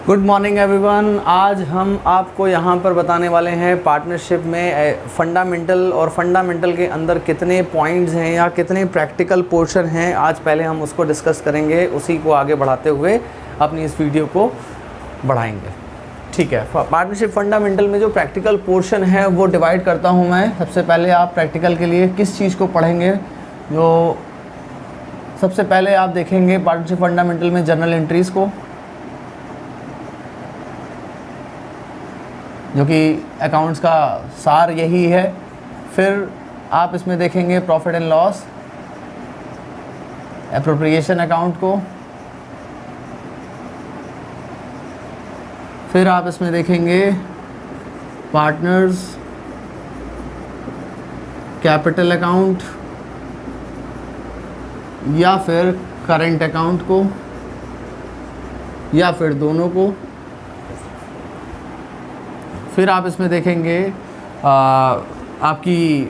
Good morning everyone. आज हम आपको यहाँ पर बताने वाले हैं पार्टनरशिप में फंडामेंटल और फंडामेंटल के अंदर कितने पॉइंट्स हैं या कितने प्रैक्टिकल पोर्शन हैं। आज पहले हम उसको डिस्कस करेंगे, उसी को आगे बढ़ाते हुए अपनी इस वीडियो को बढ़ाएंगे। ठीक है, पार्टनरशिप फंडामेंटल में जो प्रैक्टिकल पोर्शन है वो डिवाइड करता हूँ मैं। सबसे पहले आप प्रैक्टिकल के लिए किस चीज़ को पढ़ेंगे, जो सबसे पहले आप देखेंगे पार्टनरशिप फंडामेंटल में जर्नल एंट्रीज़ को, जो कि अकाउंट्स का सार यही है। फिर आप इसमें देखेंगे profit and loss, appropriation account को। फिर आप इसमें देखेंगे पार्टनर्स कैपिटल अकाउंट या फिर करंट अकाउंट को, या फिर दोनों को। फिर आप इसमें देखेंगे आपकी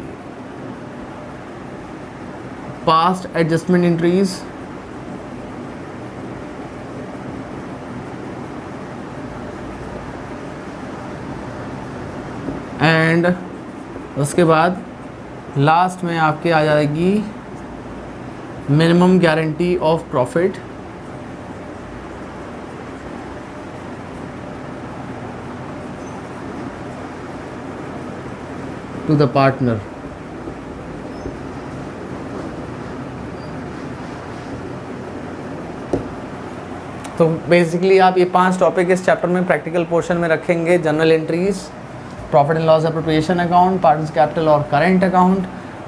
पास्ट एडजस्टमेंट एंट्रीज, एंड उसके बाद लास्ट में आपके आ जाएगी minimum guarantee of profit to the partner. तो बेसिकली आप ये 5 टॉपिक इस चैप्टर में प्रैक्टिकल पोर्शन में रखेंगे। Journal entries, profit and loss appropriation account, partners capital और current account,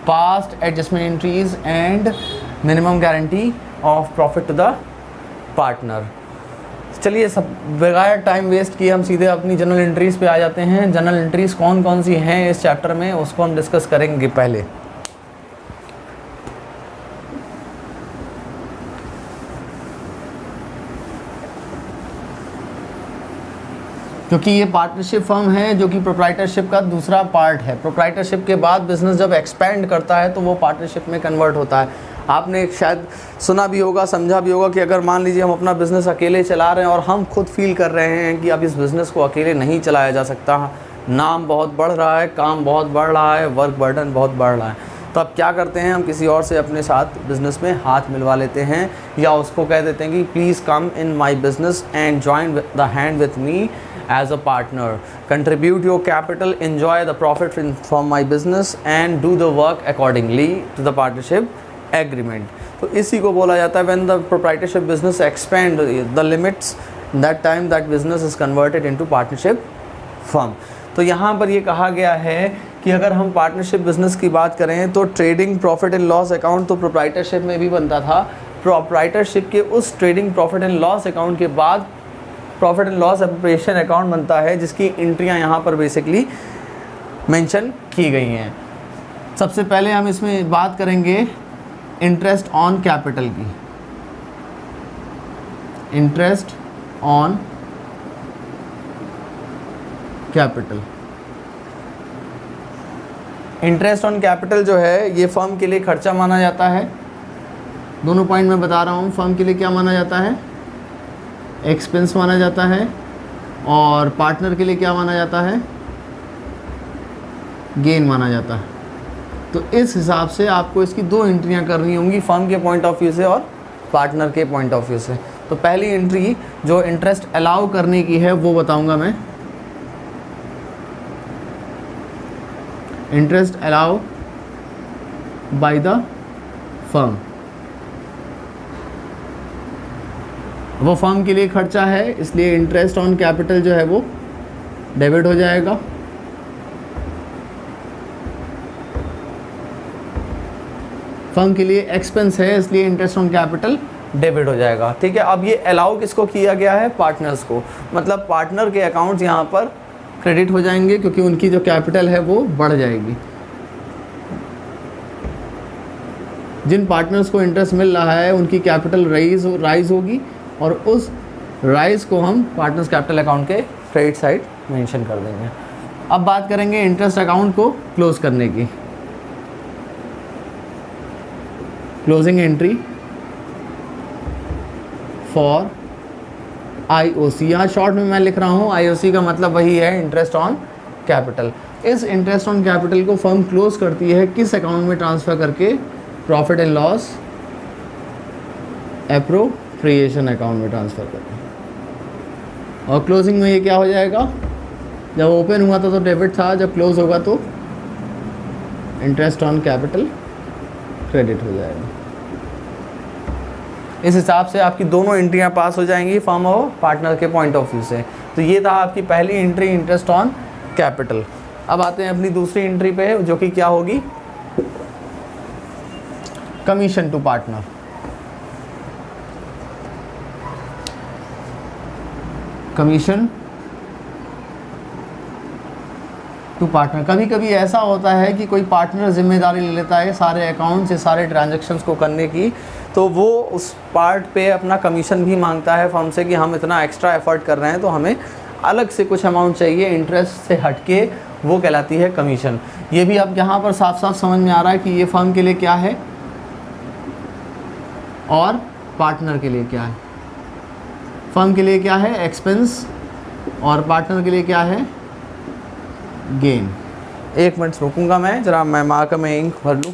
past adjustment entries and minimum guarantee of profit to the partner. चलिए, सब बगैर टाइम वेस्ट किए हम सीधे अपनी जनरल एंट्रीज़ पे आ जाते हैं। जनरल एंट्रीज़ कौन कौन सी हैं इस चैप्टर में, उसको हम डिस्कस करेंगे पहले। क्योंकि ये पार्टनरशिप फर्म है जो कि प्रोप्राइटरशिप का दूसरा पार्ट है। प्रोप्राइटरशिप के बाद बिजनेस जब एक्सपेंड करता है तो वो पार्टनरशिप में कन्वर्ट होता है। आपने शायद सुना भी होगा, समझा भी होगा कि अगर मान लीजिए हम अपना बिज़नेस अकेले चला रहे हैं और हम खुद फील कर रहे हैं कि अब इस बिज़नेस को अकेले नहीं चलाया जा सकता, नाम बहुत बढ़ रहा है, काम बहुत बढ़ रहा है, वर्क बर्डन बहुत बढ़ रहा है, तो अब क्या करते हैं, हम किसी और से अपने साथ बिज़नेस में हाथ मिलवा लेते हैं, या उसको कह देते हैं कि please come in my business and join the hand with me as a partner, contribute your capital, enjoy the profit from my business and do the work accordingly to the partnership agreement. तो इसी को बोला जाता है when the proprietorship business expand the limits, that time that business is converted into partnership firm. तो यहाँ पर ये कहा गया है कि अगर हम पार्टनरशिप बिजनेस की बात करें तो trading profit and loss account तो प्रोप्राइटरशिप में भी बनता था। प्रोप्राइटरशिप के उस trading profit and loss account के बाद profit and loss appropriation account बनता है, जिसकी एंट्रियां यहाँ पर बेसिकली मेंशन की गई हैं। सबसे पहले हम इसमें बात करेंगे इंटरेस्ट ऑन कैपिटल की। Interest on capital, interest on capital जो है ये फर्म के लिए खर्चा माना जाता है। दोनों पॉइंट मैं बता रहा हूँ, फर्म के लिए क्या माना जाता है, एक्सपेंस माना जाता है, और पार्टनर के लिए क्या माना जाता है, गेन माना जाता है। तो इस हिसाब से आपको इसकी 2 एंट्रियां करनी होंगी, फर्म के पॉइंट ऑफ व्यू से और पार्टनर के पॉइंट ऑफ व्यू से। तो पहली एंट्री जो इंटरेस्ट अलाउ करने की है वो बताऊंगा मैं। Interest allow by the firm, वो फर्म के लिए खर्चा है, इसलिए इंटरेस्ट ऑन कैपिटल जो है वो डेबिट हो जाएगा। फर्म के लिए एक्सपेंस है, इसलिए इंटरेस्ट ऑन कैपिटल डेबिट हो जाएगा। ठीक है, अब ये अलाउ किसको किया गया है, पार्टनर्स को। मतलब पार्टनर के अकाउंट्स यहाँ पर क्रेडिट हो जाएंगे क्योंकि उनकी जो कैपिटल है वो बढ़ जाएगी। जिन पार्टनर्स को इंटरेस्ट मिल रहा है उनकी कैपिटल राइज होगी, और उस राइज को हम पार्टनर्स कैपिटल अकाउंट के क्रेडिट साइड मेंशन कर देंगे। अब बात करेंगे इंटरेस्ट अकाउंट को क्लोज करने की। क्लोजिंग एंट्री फॉर IOC, यहाँ शॉर्ट में मैं लिख रहा हूँ IOC का मतलब वही है इंटरेस्ट ऑन कैपिटल। इस इंटरेस्ट ऑन कैपिटल को फर्म क्लोज करती है किस अकाउंट में ट्रांसफ़र करके? Profit and loss appropriation account में ट्रांसफ़र करके। और क्लोजिंग में ये क्या हो जाएगा? जब ओपन हुआ था तो डेबिट था, जब क्लोज होगा तो इंटरेस्ट ऑन कैपिटल क्रेडिट हो जाएगा। इस हिसाब से आपकी दोनों एंट्रियां पास हो जाएंगी फर्म और पार्टनर के पॉइंट ऑफ व्यू से। तो ये था आपकी पहली एंट्री, इंटरेस्ट ऑन कैपिटल। अब आते हैं अपनी दूसरी एंट्री पे, जो कि क्या होगी? Commission to partner. Commission to partner. कभी कभी ऐसा होता है कि कोई पार्टनर जिम्मेदारी ले लेता है सारे अकाउंट से, सारे ट्रांजैक्शंस को करने की, तो वो उस पार्ट पे अपना कमीशन भी मांगता है फर्म से कि हम इतना एक्स्ट्रा एफर्ट कर रहे हैं तो हमें अलग से कुछ अमाउंट चाहिए, इंटरेस्ट से हटके, वो कहलाती है कमीशन। ये भी अब यहाँ पर साफ साफ समझ में आ रहा है कि ये फर्म के लिए क्या है और पार्टनर के लिए क्या है। फर्म के लिए क्या है? एक्सपेंस, और पार्टनर के लिए क्या है? गेन। एक मिनट रुकूंगा मैं, जरा मैं मार्कर में इंक भर लूँ।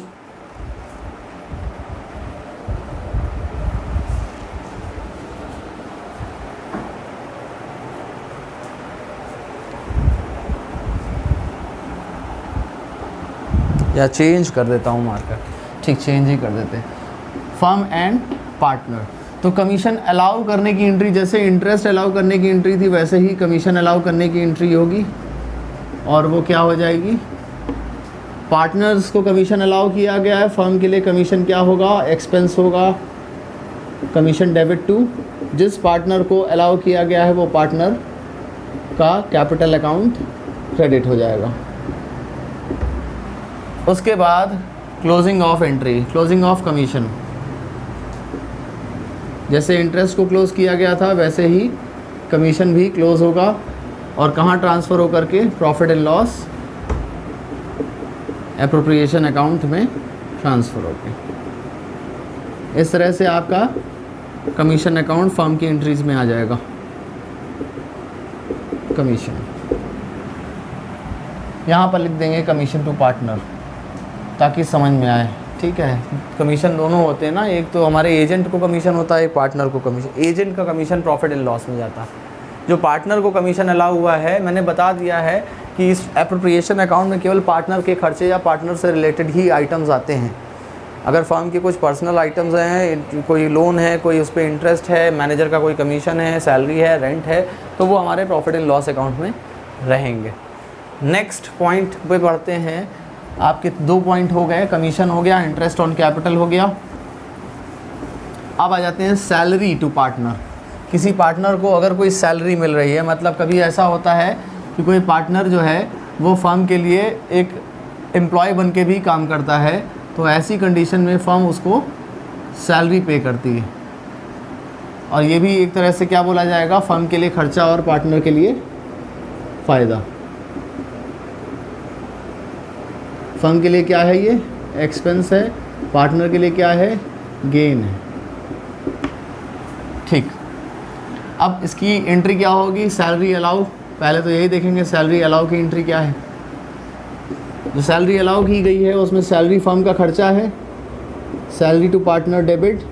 या चेंज कर देता हूँ मार्कर, ठीक, चेंज ही कर देते हैं। Firm and partner. तो कमीशन अलाउ करने की एंट्री, जैसे इंटरेस्ट अलाउ करने की एंट्री थी वैसे ही कमीशन अलाउ करने की एंट्री होगी, और वो क्या हो जाएगी? पार्टनर्स को कमीशन अलाउ किया गया है, फर्म के लिए कमीशन क्या होगा? एक्सपेंस होगा, कमीशन डेबिट टू जिस पार्टनर को अलाउ किया गया है वो पार्टनर का कैपिटल अकाउंट क्रेडिट हो जाएगा। उसके बाद closing of entry, closing of commission. जैसे इंटरेस्ट को क्लोज़ किया गया था वैसे ही कमीशन भी क्लोज़ होगा, और कहाँ ट्रांसफ़र होकर के? Profit and loss appropriation account में ट्रांसफ़र होकर। इस तरह से आपका कमीशन अकाउंट फर्म की एंट्रीज़ में आ जाएगा। कमीशन यहाँ पर लिख देंगे कमीशन टू पार्टनर ताकि समझ में आए, ठीक है। कमीशन दोनों होते हैं ना, एक तो हमारे एजेंट को कमीशन होता है, एक पार्टनर को कमीशन। एजेंट का कमीशन प्रॉफिट एंड लॉस में जाता है। जो पार्टनर को कमीशन अलाउ हुआ है, मैंने बता दिया है कि इस एप्रोप्रिएशन अकाउंट में केवल पार्टनर के खर्चे या पार्टनर से रिलेटेड ही आइटम्स आते हैं। अगर फर्म के कुछ पर्सनल आइटम्स हैं, कोई लोन है, कोई उस पर इंटरेस्ट है, मैनेजर का कोई कमीशन है, सैलरी है, रेंट है, तो वो हमारे प्रॉफिट एंड लॉस अकाउंट में रहेंगे। नेक्स्ट पॉइंट पे बढ़ते हैं। आपके 2 पॉइंट हो गए, कमीशन हो गया, इंटरेस्ट ऑन कैपिटल हो गया। अब आ जाते हैं सैलरी टू पार्टनर। किसी पार्टनर को अगर कोई सैलरी मिल रही है, मतलब कभी ऐसा होता है कि कोई पार्टनर जो है वो फर्म के लिए एक एम्प्लॉय बन के भी काम करता है, तो ऐसी कंडीशन में फर्म उसको सैलरी पे करती है, और ये भी एक तरह से क्या बोला जाएगा? फर्म के लिए खर्चा और पार्टनर के लिए फ़ायदा। फर्म के लिए क्या है? ये एक्सपेंस है, पार्टनर के लिए क्या है? गेन है, ठीक। अब इसकी एंट्री क्या होगी? Salary allow. पहले तो यही देखेंगे सैलरी अलाउ की एंट्री क्या है। जो सैलरी अलाउ की गई है उसमें सैलरी फर्म का खर्चा है, salary to partner debit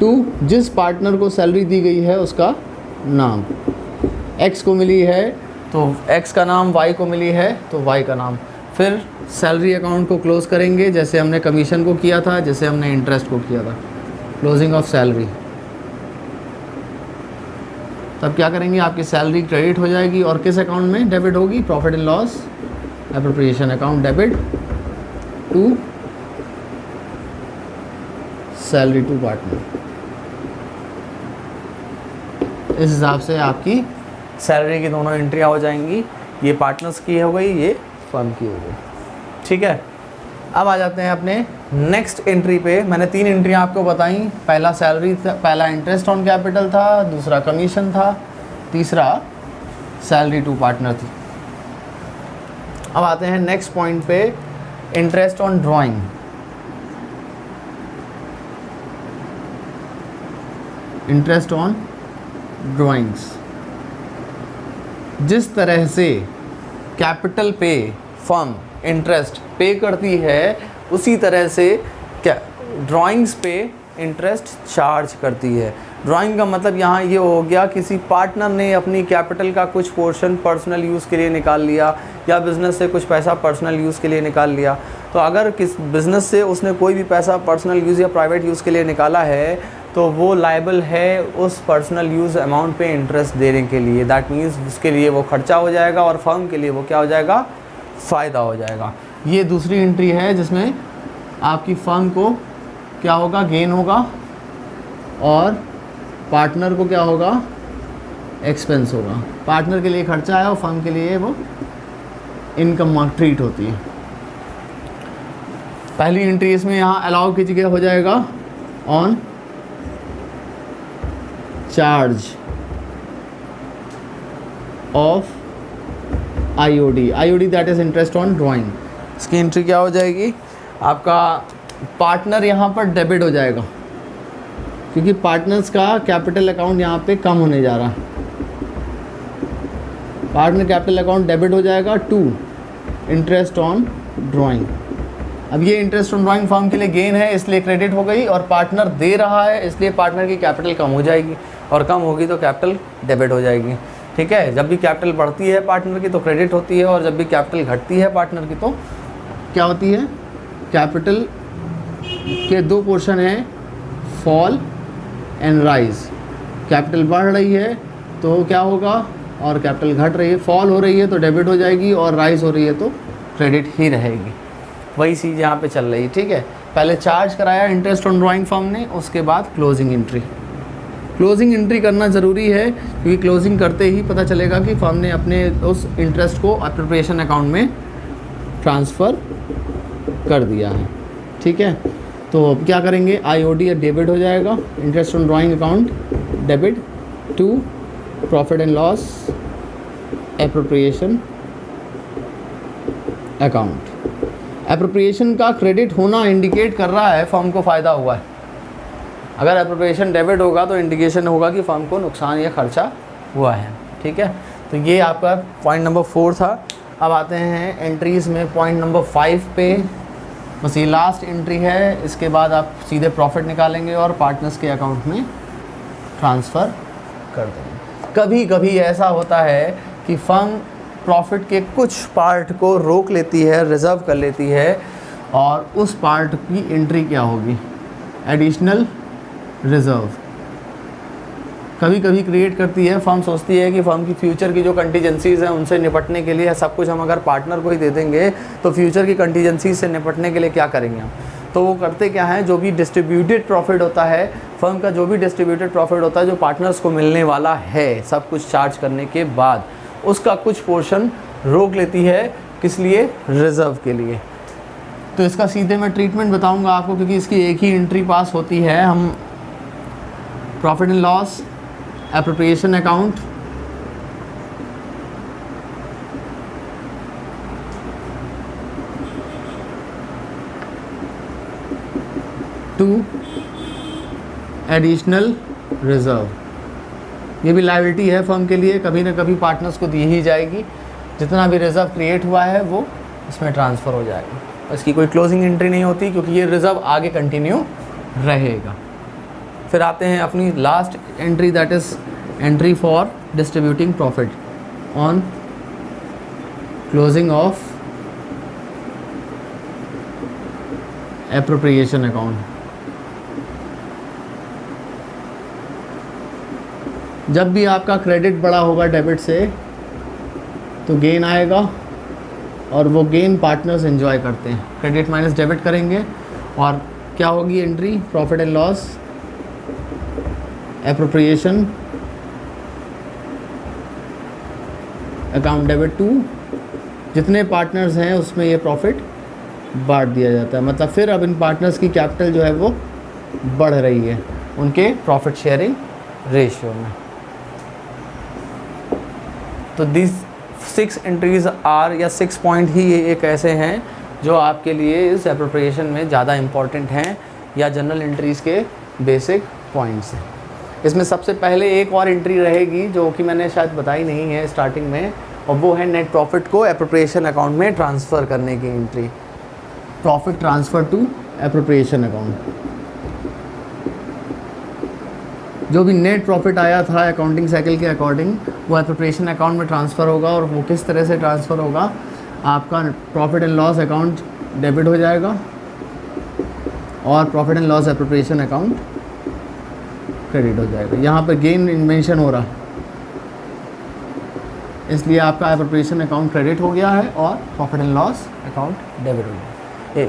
to जिस पार्टनर को सैलरी दी गई है उसका नाम। एक्स को मिली है तो एक्स का नाम, वाई को मिली है तो वाई का नाम। फिर सैलरी अकाउंट को क्लोज़ करेंगे जैसे हमने कमीशन को किया था, जैसे हमने इंटरेस्ट को किया था। Closing of salary. तब क्या करेंगे? आपकी सैलरी क्रेडिट हो जाएगी, और किस अकाउंट में डेबिट होगी? Profit and loss appropriation account debit to salary to partner. इस हिसाब से आपकी सैलरी की दोनों एंट्रियाँ हो जाएंगी। ये पार्टनर्स की हो गई, ये फर्म की हो गई, ठीक है। अब आ जाते हैं अपने नेक्स्ट एंट्री पे। मैंने 3 एंट्रियाँ आपको बताई। पहला सैलरी था, पहला इंटरेस्ट ऑन कैपिटल था, दूसरा कमीशन था, तीसरा सैलरी टू पार्टनर थी। अब आते हैं नेक्स्ट पॉइंट पे, interest on drawing. Interest on drawings. जिस तरह से कैपिटल पे फर्म इंटरेस्ट पे करती है, उसी तरह से क्या ड्राइंग्स पे इंटरेस्ट चार्ज करती है। ड्राइंग का मतलब यहाँ ये हो गया, किसी पार्टनर ने अपनी कैपिटल का कुछ पोर्शन पर्सनल यूज़ के लिए निकाल लिया, या बिज़नेस से कुछ पैसा पर्सनल यूज़ के लिए निकाल लिया। तो अगर किस बिज़नेस से उसने कोई भी पैसा पर्सनल यूज़ या प्राइवेट यूज़ के लिए निकाला है, तो वो लायबल है उस पर्सनल यूज़ अमाउंट पे इंटरेस्ट देने के लिए। दैट मीन्स उसके लिए वो खर्चा हो जाएगा और फर्म के लिए वो क्या हो जाएगा, फ़ायदा हो जाएगा। ये दूसरी एंट्री है जिसमें आपकी फर्म को क्या होगा, गेन होगा, और पार्टनर को क्या होगा, एक्सपेंस होगा। पार्टनर के लिए खर्चा है और फर्म के लिए वो इनकम ट्रीट होती है। पहली एंट्री इसमें यहाँ अलाउ की जगह हो जाएगा on charge of IOD. IOD that is interest on drawing. इसकी एंट्री क्या हो जाएगी, आपका पार्टनर यहाँ पर डेबिट हो जाएगा, क्योंकि पार्टनर्स का कैपिटल अकाउंट यहाँ पे कम होने जा रहा है। पार्टनर कैपिटल अकाउंट डेबिट हो जाएगा टू इंटरेस्ट ऑन ड्राइंग। अब ये इंटरेस्ट ऑन ड्राइंग फर्म के लिए गेन है, इसलिए क्रेडिट हो गई, और पार्टनर दे रहा है इसलिए पार्टनर की कैपिटल कम हो जाएगी, और कम होगी तो कैपिटल डेबिट हो जाएगी। ठीक है, जब भी कैपिटल बढ़ती है पार्टनर की तो क्रेडिट होती है, और जब भी कैपिटल घटती है पार्टनर की तो क्या होती है, कैपिटल के दो पोर्शन हैं, फॉल एंड राइज। कैपिटल बढ़ रही है तो क्या होगा, और कैपिटल घट रही है, फॉल हो रही है तो डेबिट हो जाएगी, और राइज हो रही है तो क्रेडिट ही रहेगी। वही चीज़ यहाँ पे चल रही है। ठीक है, पहले चार्ज कराया इंटरेस्ट ऑन ड्राइंग फर्म ने, उसके बाद क्लोजिंग एंट्री। क्लोजिंग एंट्री करना ज़रूरी है, क्योंकि क्लोजिंग करते ही पता चलेगा कि फर्म ने अपने उस इंटरेस्ट को एप्रोप्रिएशन अकाउंट में ट्रांसफ़र कर दिया है। ठीक है, तो अब क्या करेंगे, आईओडी डेबिट हो जाएगा, interest on drawing account debit to profit and loss appropriation account. Appropriation का क्रेडिट होना इंडिकेट कर रहा है फर्म को फ़ायदा हुआ है। अगर एप्रोप्रिएशन डेबिट होगा तो इंडिकेशन होगा कि फर्म को नुकसान या खर्चा हुआ है। ठीक है, तो ये आपका पॉइंट नंबर 4 था। अब आते हैं एंट्रीज़ में पॉइंट नंबर 5 पे। बस ये लास्ट एंट्री है, इसके बाद आप सीधे प्रॉफिट निकालेंगे और पार्टनर्स के अकाउंट में ट्रांसफ़र कर देंगे। कभी कभी ऐसा होता है कि फर्म प्रॉफिट के कुछ पार्ट को रोक लेती है, रिज़र्व कर लेती है, और उस पार्ट की एंट्री क्या होगी, एडिशनल रिज़र्व। कभी कभी क्रिएट करती है फर्म, सोचती है कि फर्म की फ्यूचर की जो कंटीजेंसीज़ हैं उनसे निपटने के लिए सब कुछ हम अगर पार्टनर को ही दे देंगे तो फ्यूचर की कंटीजेंसीज से निपटने के लिए क्या करेंगे हम। तो वो करते क्या हैं, जो भी डिस्ट्रीब्यूटेड प्रॉफिट होता है फर्म का, जो भी डिस्ट्रीब्यूटेड प्रॉफिट होता है जो पार्टनर्स को मिलने वाला है सब कुछ चार्ज करने के बाद, उसका कुछ पोर्शन रोक लेती है, किस लिए, रिज़र्व के लिए। तो इसका सीधे मैं ट्रीटमेंट बताऊंगा आपको, क्योंकि इसकी एक ही एंट्री पास होती है। हम profit and loss appropriation account, to additional reserve. ये भी लायबिलिटी है फर्म के लिए, कभी ना कभी पार्टनर्स को दी ही जाएगी। जितना भी रिज़र्व क्रिएट हुआ है वो इसमें ट्रांसफ़र हो जाएगा। इसकी कोई क्लोजिंग एंट्री नहीं होती, क्योंकि ये रिज़र्व आगे कंटिन्यू रहेगा। फिर आते हैं अपनी last entry, that is entry for distributing profit on closing of appropriation account. जब भी आपका क्रेडिट बड़ा होगा डेबिट से तो गेन आएगा, और वो गेन पार्टनर्स एंजॉय करते हैं। क्रेडिट माइनस डेबिट करेंगे और क्या होगी entry, profit and loss appropriation account debit to, जितने पार्टनर्स हैं उसमें ये प्रॉफिट बांट दिया जाता है। मतलब फिर अब इन पार्टनर्स की कैपिटल जो है वो बढ़ रही है उनके प्रॉफिट शेयरिंग रेशियो में। तो दिस 6 एंट्रीज़ आर, या 6 पॉइंट ही ये एक ऐसे हैं जो आपके लिए इस एप्रोप्रिएशन में ज़्यादा इम्पॉर्टेंट हैं, या जनरल एंट्रीज़ के बेसिक पॉइंट्स हैं। इसमें सबसे पहले एक और एंट्री रहेगी जो कि मैंने शायद बताई नहीं है स्टार्टिंग में, और वो है नेट प्रॉफिट को एप्रोप्रिएशन अकाउंट में ट्रांसफ़र करने की entry, profit transfer to appropriation account. जो भी नेट प्रॉफिट आया था अकाउंटिंग साइकिल के अकॉर्डिंग वो एप्रोप्रिएशन अकाउंट में ट्रांसफ़र होगा, और वो किस तरह से ट्रांसफ़र होगा, आपका profit and loss account debit हो जाएगा और profit and loss appropriation account credit हो जाएगा। यहाँ पर गेन मेंशन हो रहा, इसलिए आपका एप्रोप्रिएशन अकाउंट क्रेडिट हो गया है और profit and loss account debit हो गया।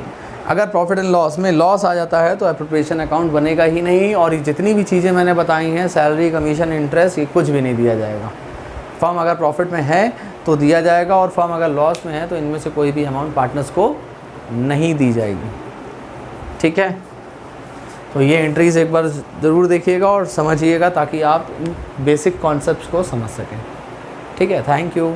अगर प्रॉफिट एंड लॉस में लॉस आ जाता है तो एप्रोप्रिएशन अकाउंट बनेगा ही नहीं, और ये जितनी भी चीज़ें मैंने बताई हैं, सैलरी, कमीशन, इंटरेस्ट, ये कुछ भी नहीं दिया जाएगा। फर्म अगर प्रॉफिट में है तो दिया जाएगा, और फर्म अगर लॉस में है तो इनमें से कोई भी अमाउंट पार्टनर्स को नहीं दी जाएगी। ठीक है, तो ये एंट्रीज़ एक बार ज़रूर देखिएगा और समझिएगा ताकि आप बेसिक कॉन्सेप्ट्स को समझ सकें। ठीक है, थैंक यू।